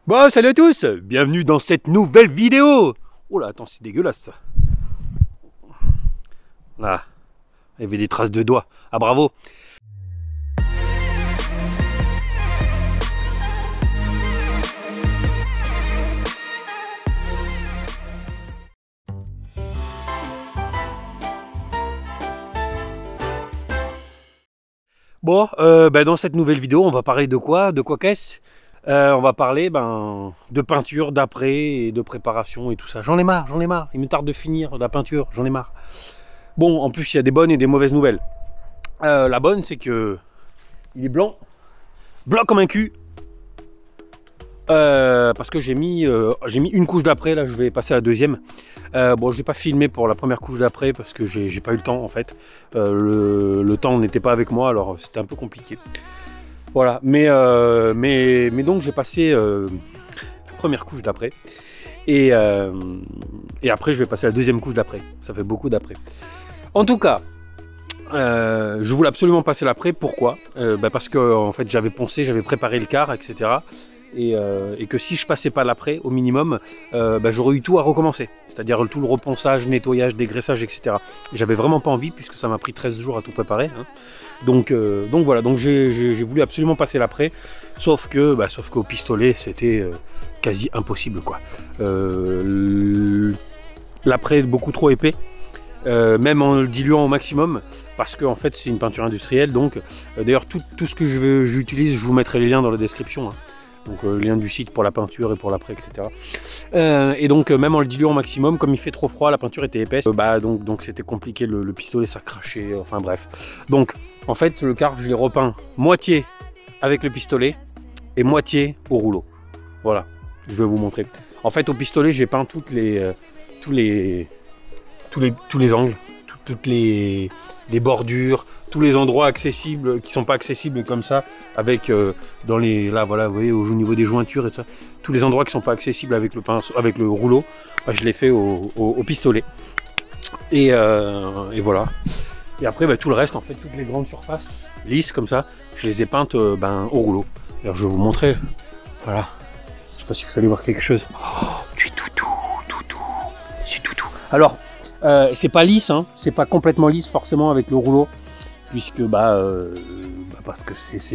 Bon, salut à tous, bienvenue dans cette nouvelle vidéo. Oh là, attends, c'est dégueulasse ça. Là, il y avait des traces de doigts. Ah bravo. Bon, dans cette nouvelle vidéo, on va parler de quoi? De quoi qu'est-ce? On va parler de peinture, d'après et de préparation et tout ça. J'en ai marre, j'en ai marre. Il me tarde de finir la peinture, j'en ai marre. Bon, en plus, il y a des bonnes et des mauvaises nouvelles. La bonne, c'est que il est blanc, blanc comme un cul. Parce que j'ai mis une couche d'après, là je vais passer à la deuxième. Bon, je n'ai pas filmé pour la première couche d'après parce que j'ai pas eu le temps en fait. Le temps n'était pas avec moi, alors c'était un peu compliqué. Voilà, mais donc j'ai passé la première couche d'après. Et après je vais passer à la deuxième couche d'après. Ça fait beaucoup d'après. En tout cas, je voulais absolument passer l'après. Pourquoi? Parce que en fait j'avais poncé, j'avais préparé le quart, etc. Et que si je passais pas l'après au minimum, j'aurais eu tout à recommencer, c'est-à-dire tout le reponçage, nettoyage, dégraissage, etc. J'avais vraiment pas envie puisque ça m'a pris 13 jours à tout préparer, hein. Donc voilà, donc j'ai voulu absolument passer l'après, sauf qu'au pistolet c'était quasi impossible quoi. L'après est beaucoup trop épais. Même en le diluant au maximum, parce que en fait c'est une peinture industrielle, donc d'ailleurs tout ce que j'utilise, je vous mettrai les liens dans la description, hein. Donc lien du site pour la peinture et pour l'après, etc. Et donc même en le diluant au maximum, comme il fait trop froid, la peinture était épaisse, donc c'était compliqué, le pistolet ça crachait, enfin bref. Donc en fait le quart je l'ai repeint moitié avec le pistolet et moitié au rouleau. Voilà, je vais vous montrer. En fait au pistolet j'ai peint tous les angles, toutes les bordures, tous les endroits accessibles qui sont pas accessibles comme ça, avec là voilà, vous voyez au niveau des jointures et tout ça, tous les endroits qui sont pas accessibles avec le pinceau, avec le rouleau, je l'ai fait au pistolet. Et voilà. Et après tout le reste, en fait toutes les grandes surfaces lisses comme ça, je les ai peintes au rouleau. Alors je vais vous montrer. Voilà. Je sais pas si vous allez voir quelque chose. Oh, du toutou. C'est toutou. Alors c'est pas lisse, hein, c'est pas complètement lisse forcément avec le rouleau, puisque parce que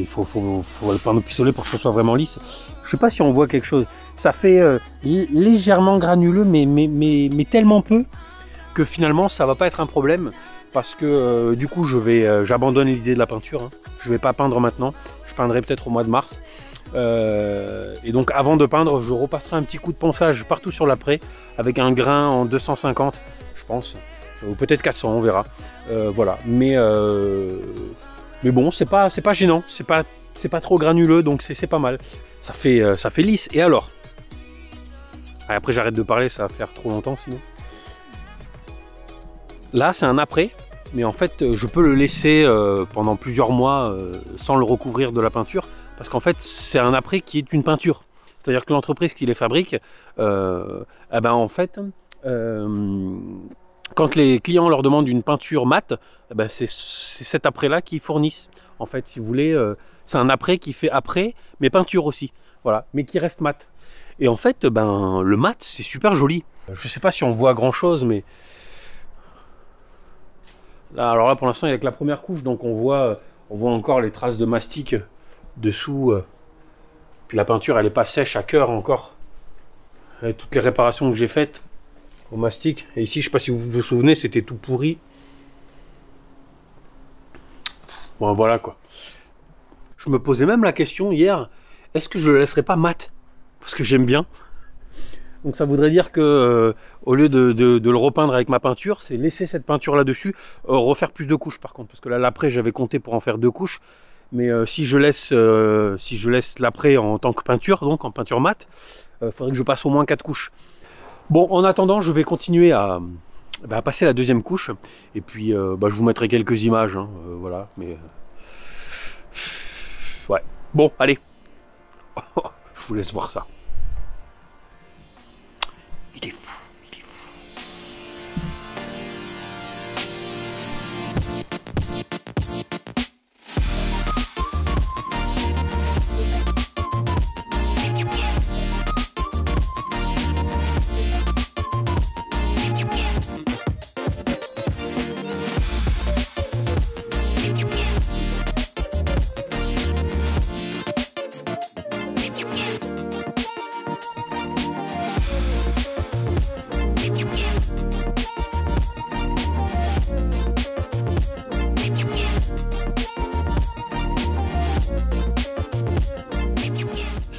faut le peindre au pistolet pour que ce soit vraiment lisse. Je sais pas si on voit quelque chose. Ça fait légèrement granuleux, mais tellement peu que finalement ça va pas être un problème, parce que du coup j'abandonne l'idée de la peinture, hein. Je vais pas peindre maintenant, je peindrai peut-être au mois de mars. Et donc avant de peindre, je repasserai un petit coup de ponçage partout sur l'après avec un grain en 250, je pense, ou peut-être 400, on verra. Voilà, mais bon, c'est pas gênant, c'est pas trop granuleux, donc c'est pas mal. Ça fait lisse. Et alors, après j'arrête de parler, ça va faire trop longtemps sinon. Là, c'est un après, mais en fait, je peux le laisser pendant plusieurs mois sans le recouvrir de la peinture. Parce qu'en fait, c'est un après qui est une peinture. C'est-à-dire que l'entreprise qui les fabrique, en fait, quand les clients leur demandent une peinture mate, c'est cet après-là qu'ils fournissent. En fait, si vous voulez, c'est un après qui fait après, mais peinture aussi. Voilà, mais qui reste mat. Et en fait, le mat, c'est super joli. Je ne sais pas si on voit grand-chose, mais... Là, alors là, pour l'instant, il n'y a que la première couche, donc on voit encore les traces de mastic dessous, puis la peinture elle est pas sèche à cœur encore, avec toutes les réparations que j'ai faites au mastic. Et ici, je sais pas si vous vous souvenez, c'était tout pourri. Bon voilà quoi. Je me posais même la question hier, est-ce que je le laisserai pas mat, parce que j'aime bien. Donc ça voudrait dire que au lieu de le repeindre avec ma peinture, c'est laisser cette peinture là dessus, refaire plus de couches par contre, parce que là l'après j'avais compté pour en faire 2 couches. Mais si je laisse l'après en tant que peinture, donc en peinture mate, il faudrait que je passe au moins 4 couches. Bon, en attendant, je vais continuer à passer la deuxième couche. Et puis, je vous mettrai quelques images. Hein, voilà, mais... ouais. Bon, allez. Je vous laisse voir ça. Il est fou.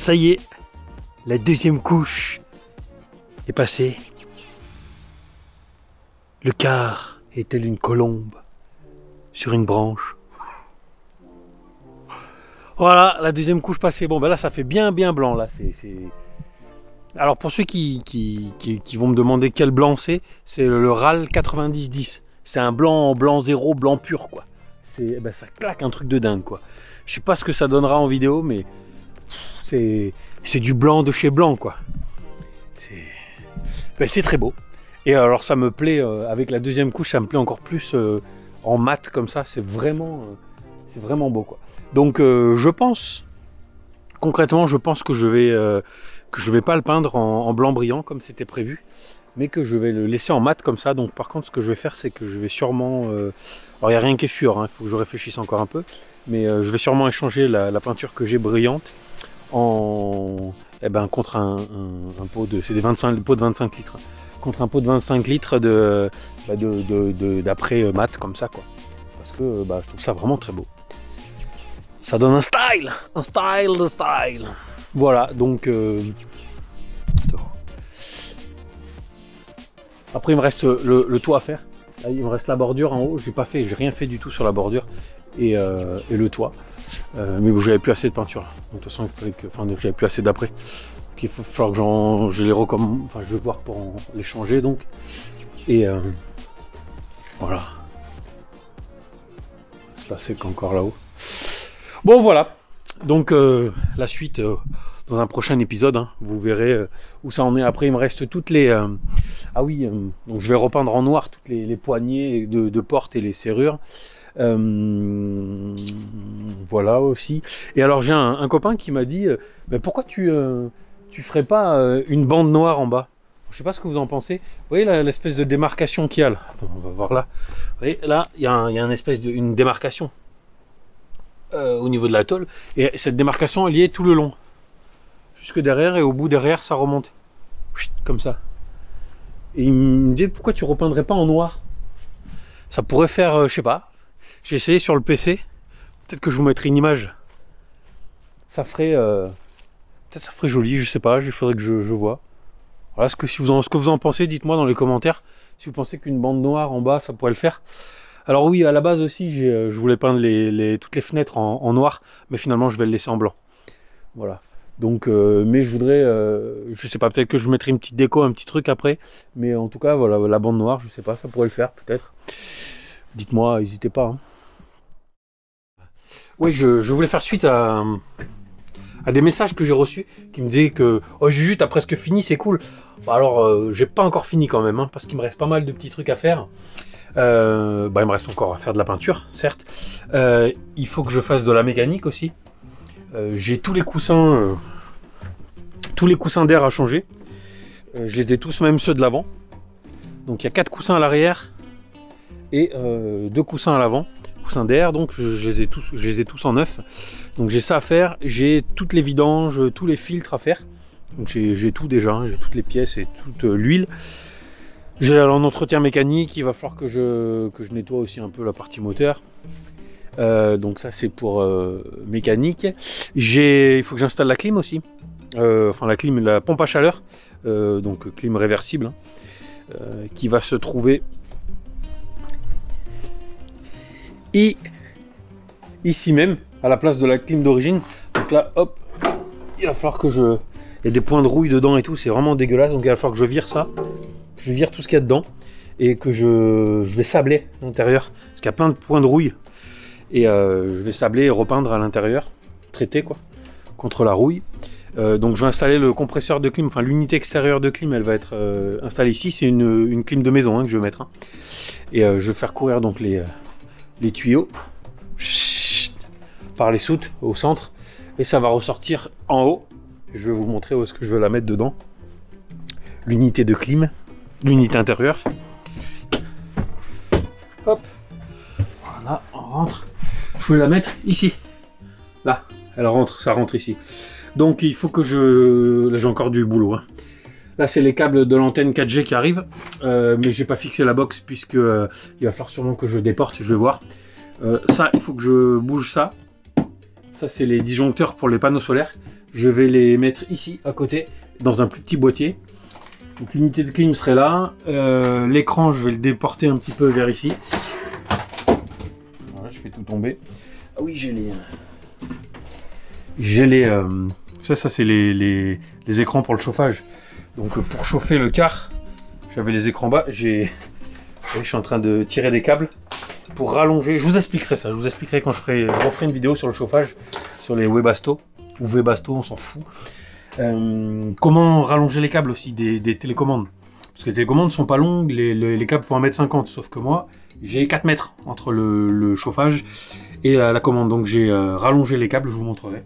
Ça y est, la deuxième couche est passée. Le quart est tel une colombe sur une branche. Voilà, la deuxième couche passée. Bon, ben là, ça fait bien blanc. Là, Alors, pour ceux qui vont me demander quel blanc c'est le RAL 9010. C'est un blanc 0, blanc pur, quoi. Ben, ça claque un truc de dingue, quoi. Je sais pas ce que ça donnera en vidéo, mais c'est du blanc de chez blanc, quoi. C'est très beau. Et alors, ça me plaît, avec la deuxième couche, ça me plaît encore plus en mat, comme ça. C'est vraiment beau, quoi. Donc, je pense, concrètement, je pense que je vais pas le peindre en blanc brillant, comme c'était prévu, mais que je vais le laisser en mat, comme ça. Donc, par contre, ce que je vais faire, c'est que je vais sûrement... alors, il n'y a rien qui est sûr, hein, il faut que je réfléchisse encore un peu, mais je vais sûrement échanger la peinture que j'ai brillante contre un pot de... C'est des pots de 25 litres. Contre un pot de 25 litres d'après mat, comme ça, quoi. Parce que je trouve ça vraiment très beau. Ça donne un style de style. Voilà, donc... Après, il me reste le toit à faire. Là, il me reste la bordure en haut. J'ai rien fait du tout sur la bordure et le toit. Mais bon, j'avais plus assez de peinture. Là. Donc, de toute façon, j'avais plus assez d'après. Donc, il va falloir que je les recommande. Enfin, je vais voir pour les changer, donc. Et voilà. C'est pas sec encore là-haut. Bon, voilà. Donc, la suite dans un prochain épisode. Hein, vous verrez où ça en est. Après, il me reste toutes les... Ah oui, donc je vais repeindre en noir toutes les poignées de porte et les serrures. Voilà aussi. Et alors, j'ai un copain qui m'a dit pourquoi tu ferais pas une bande noire en bas? Je sais pas ce que vous en pensez. Vous voyez l'espèce de démarcation qu'il y a là. Attends, on va voir là. Vous voyez, là, il y a une espèce une démarcation au niveau de la tôle. Et cette démarcation, elle y est tout le long. Jusque derrière, et au bout derrière, ça remonte. Comme ça. Et il me dit, pourquoi tu repeindrais pas en noir? Ça pourrait faire, je sais pas. J'ai essayé sur le PC. Peut-être que je vous mettrai une image. Ça ferait... peut-être ça ferait joli, je sais pas. Il faudrait que je vois. Voilà, ce que vous en pensez, dites-moi dans les commentaires. Si vous pensez qu'une bande noire en bas, ça pourrait le faire. Alors oui, à la base aussi, je voulais peindre toutes les fenêtres en noir. Mais finalement, je vais le laisser en blanc. Voilà. Donc, mais je voudrais, je sais pas, peut-être que je mettrai une petite déco, un petit truc après. Mais en tout cas, voilà, la bande noire, je sais pas, ça pourrait le faire, peut-être. Dites-moi, n'hésitez pas. Hein. Oui, je voulais faire suite à des messages que j'ai reçus qui me disaient que « Oh Juju, t'as presque fini, c'est cool ». Bah alors, j'ai pas encore fini quand même, hein, parce qu'il me reste pas mal de petits trucs à faire. Il me reste encore à faire de la peinture, certes. Il faut que je fasse de la mécanique aussi. J'ai tous les coussins d'air à changer. Je les ai tous, même ceux de l'avant. Donc il y a 4 coussins à l'arrière et 2 coussins à l'avant. Coussins d'air, donc je les ai tous en neuf. Donc j'ai ça à faire. J'ai toutes les vidanges, tous les filtres à faire. Donc j'ai tout déjà, hein, j'ai toutes les pièces et toute l'huile. J'ai un entretien mécanique, il va falloir que je nettoie aussi un peu la partie moteur. Donc ça c'est pour mécanique. Il faut que j'installe la clim aussi. Enfin la clim, la pompe à chaleur. Donc clim réversible. Hein, qui va se trouver ici même, à la place de la clim d'origine. Donc là, hop, il va falloir que il y a des points de rouille dedans et tout, c'est vraiment dégueulasse. Donc il va falloir que je vire ça. Je vire tout ce qu'il y a dedans. Et que je vais sabler à l'intérieur. Parce qu'il y a plein de points de rouille. Et je vais sabler et repeindre à l'intérieur. Traiter quoi. Contre la rouille. Donc je vais installer le compresseur de clim. Enfin l'unité extérieure de clim, elle va être installée ici. C'est une clim de maison hein, que je vais mettre. Hein. Et je vais faire courir donc les tuyaux. Par les soutes au centre. Et ça va ressortir en haut. Je vais vous montrer où est-ce que je vais la mettre dedans. L'unité de clim. L'unité intérieure. Hop. Voilà, on rentre. Je vais la mettre ici. Là, elle rentre, ça rentre ici. Donc il faut que là j'ai encore du boulot. Hein. Là c'est les câbles de l'antenne 4G qui arrivent. Mais j'ai pas fixé la box puisque il va falloir sûrement que je déporte, je vais voir. Ça, il faut que je bouge ça. Ça c'est les disjoncteurs pour les panneaux solaires. je vais les mettre ici à côté, dans un plus petit boîtier. Donc l'unité de clim serait là. L'écran, je vais le déporter un petit peu vers ici. Voilà, je fais tout tomber. Ah oui, ça c'est les écrans pour le chauffage. Donc pour chauffer le car, j'avais les écrans bas. Je suis en train de tirer des câbles pour rallonger. Je vous expliquerai ça. Je vous expliquerai quand je referai une vidéo sur le chauffage, sur les Webasto ou Webasto, on s'en fout. Comment rallonger les câbles aussi des télécommandes. Parce que les télécommandes sont pas longues, les câbles font 1,50 m, sauf que moi, j'ai 4 mètres entre le chauffage et la commande. Donc j'ai rallongé les câbles, je vous montrerai.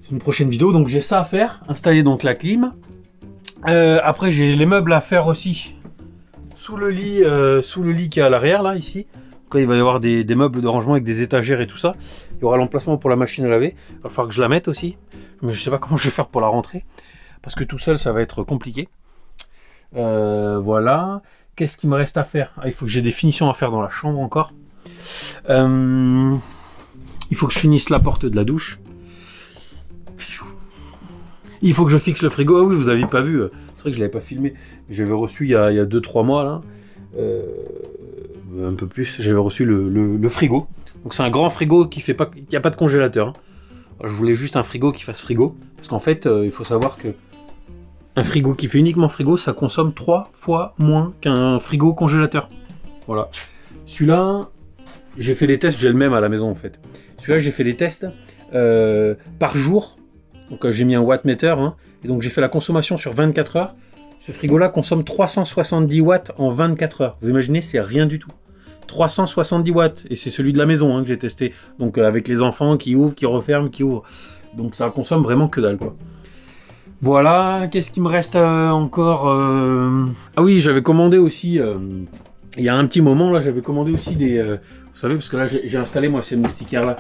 C'est une prochaine vidéo, donc j'ai ça à faire. Installer donc la clim. Après j'ai les meubles à faire aussi. Sous le lit qui est à l'arrière, là, ici. Donc là, il va y avoir des meubles de rangement avec des étagères et tout ça. Il y aura l'emplacement pour la machine à laver. Il va falloir que je la mette aussi. Mais je sais pas comment je vais faire pour la rentrer. Parce que tout seul, ça va être compliqué. Voilà. Qu'est-ce qu'il me reste à faire? Il faut que j'ai des finitions à faire dans la chambre encore. Il faut que je finisse la porte de la douche. Il faut que je fixe le frigo. Ah oui, vous n'aviez pas vu. C'est vrai que je l'avais pas filmé. J'avais reçu il y a 2-3 mois, là. Un peu plus. J'avais reçu le frigo. Donc c'est un grand frigo qui a pas de congélateur. Hein. Je voulais juste un frigo qui fasse frigo. Parce qu'en fait, il faut savoir que un frigo qui fait uniquement frigo, ça consomme 3 fois moins qu'un frigo congélateur. Voilà. Celui-là, j'ai fait les tests, j'ai le même à la maison en fait. Celui-là, j'ai fait les tests par jour. Donc j'ai mis un wattmeter. Hein, et donc j'ai fait la consommation sur 24 heures. Ce frigo-là consomme 370 watts en 24 heures. Vous imaginez, c'est rien du tout. 370 watts. Et c'est celui de la maison hein, que j'ai testé. Donc avec les enfants qui ouvrent, qui referment, qui ouvrent. Donc ça consomme vraiment que dalle quoi. Voilà, qu'est-ce qui me reste encore Ah oui, j'avais commandé aussi, il y a un petit moment là, j'avais commandé aussi des... vous savez, parce que là j'ai installé moi ces moustiquaires là.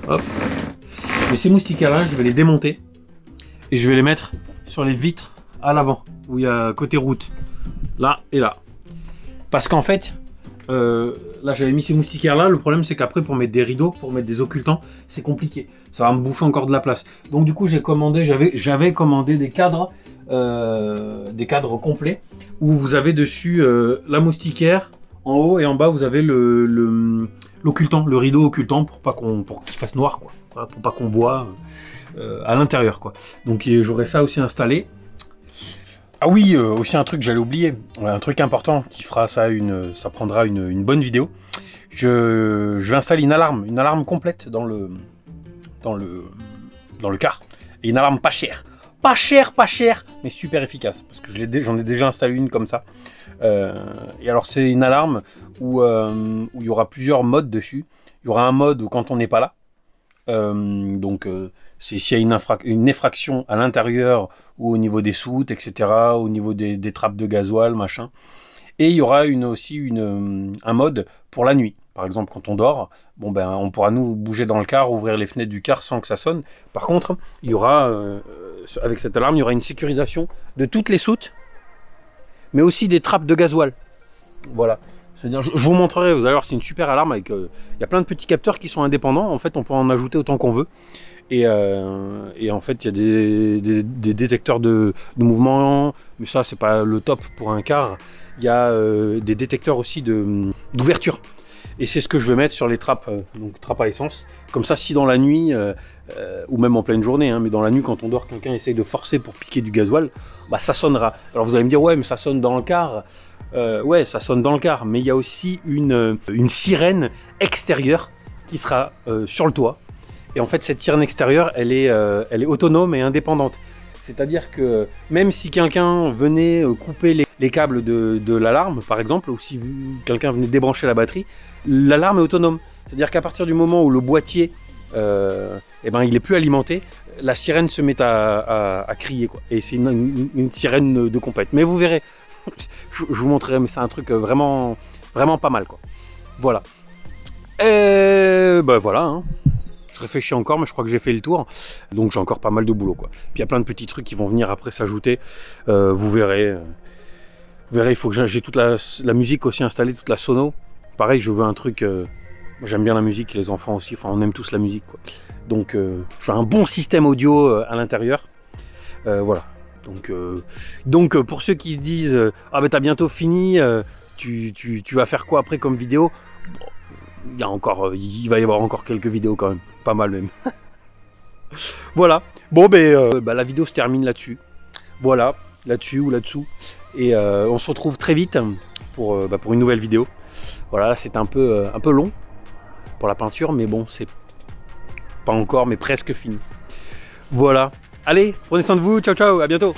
Hop. Et ces moustiquaires là, je vais les démonter. Et je vais les mettre sur les vitres à l'avant, où il y a côté route. Là et là. Parce qu'en fait, là j'avais mis ces moustiquaires là, le problème c'est qu'après pour mettre des rideaux, pour mettre des occultants, c'est compliqué. Ça va me bouffer encore de la place. Donc du coup j'ai commandé, j'avais commandé des cadres complets, où vous avez dessus la moustiquaire, en haut et en bas vous avez l'occultant, le rideau occultant pour qu'il fasse noir quoi. Voilà, pour pas qu'on voit à l'intérieur quoi. Donc j'aurai ça aussi installé. Ah oui, aussi un truc que j'allais oublier, un truc important qui fera ça, ça prendra une bonne vidéo. Je vais installer une alarme complète dans le car. Et une alarme pas chère, mais super efficace, parce que j'en ai déjà installé une comme ça. Et alors c'est une alarme où il y aura plusieurs modes dessus. Il y aura un mode où quand on n'est pas là, c'est s'il y a une effraction à l'intérieur ou au niveau des soutes, etc., au niveau des trappes de gasoil, machin. Et il y aura aussi un mode pour la nuit. Par exemple, quand on dort, bon ben, on pourra nous bouger dans le car, ouvrir les fenêtres du car sans que ça sonne. Par contre, il y aura, avec cette alarme, il y aura une sécurisation de toutes les soutes, mais aussi des trappes de gasoil. Voilà. C'est-à-dire, je vous montrerai, vous allez voir, c'est une super alarme avec... il y a plein de petits capteurs qui sont indépendants. En fait, on peut en ajouter autant qu'on veut. Et en fait, il y a des détecteurs de mouvement, mais ça, c'est pas le top pour un car. Il y a des détecteurs aussi d'ouverture. Et c'est ce que je vais mettre sur les trappes, donc trappes à essence. Comme ça, si dans la nuit, ou même en pleine journée, hein, mais dans la nuit, quand on dort, quelqu'un essaye de forcer pour piquer du gasoil, bah ça sonnera. Alors vous allez me dire, ouais, mais ça sonne dans le car. Ouais, ça sonne dans le car, mais il y a aussi une sirène extérieure qui sera sur le toit. Et en fait, cette sirène extérieure, elle est autonome et indépendante. C'est-à-dire que même si quelqu'un venait couper les câbles de l'alarme, par exemple, ou si quelqu'un venait débrancher la batterie, l'alarme est autonome. C'est-à-dire qu'à partir du moment où le boîtier eh ben, il est plus alimenté, la sirène se met à crier, quoi. Et c'est une sirène de compète. Mais vous verrez, je vous montrerai, mais c'est un truc vraiment, vraiment pas mal, quoi. Voilà. Et ben voilà, hein. Je réfléchis encore, mais je crois que j'ai fait le tour. Donc j'ai encore pas mal de boulot, quoi. Puis il y a plein de petits trucs qui vont venir après s'ajouter. Vous verrez. Vous verrez, il faut que j'ai toute la musique aussi installée, toute la sono. Pareil, je veux un truc J'aime bien la musique, les enfants aussi, enfin on aime tous la musique, quoi. Donc j'ai un bon système audio à l'intérieur. Voilà. Donc pour ceux qui se disent ah ben t'as bientôt fini, tu vas faire quoi après comme vidéo? Bon, il va y avoir encore quelques vidéos quand même, pas mal même. Voilà. Bon la vidéo se termine là-dessus. Voilà, là-dessus ou là-dessous. Et on se retrouve très vite pour une nouvelle vidéo. Voilà, c'est un peu long pour la peinture, mais bon, c'est pas encore, mais presque fini. Voilà. Allez, prenez soin de vous. Ciao, ciao, à bientôt.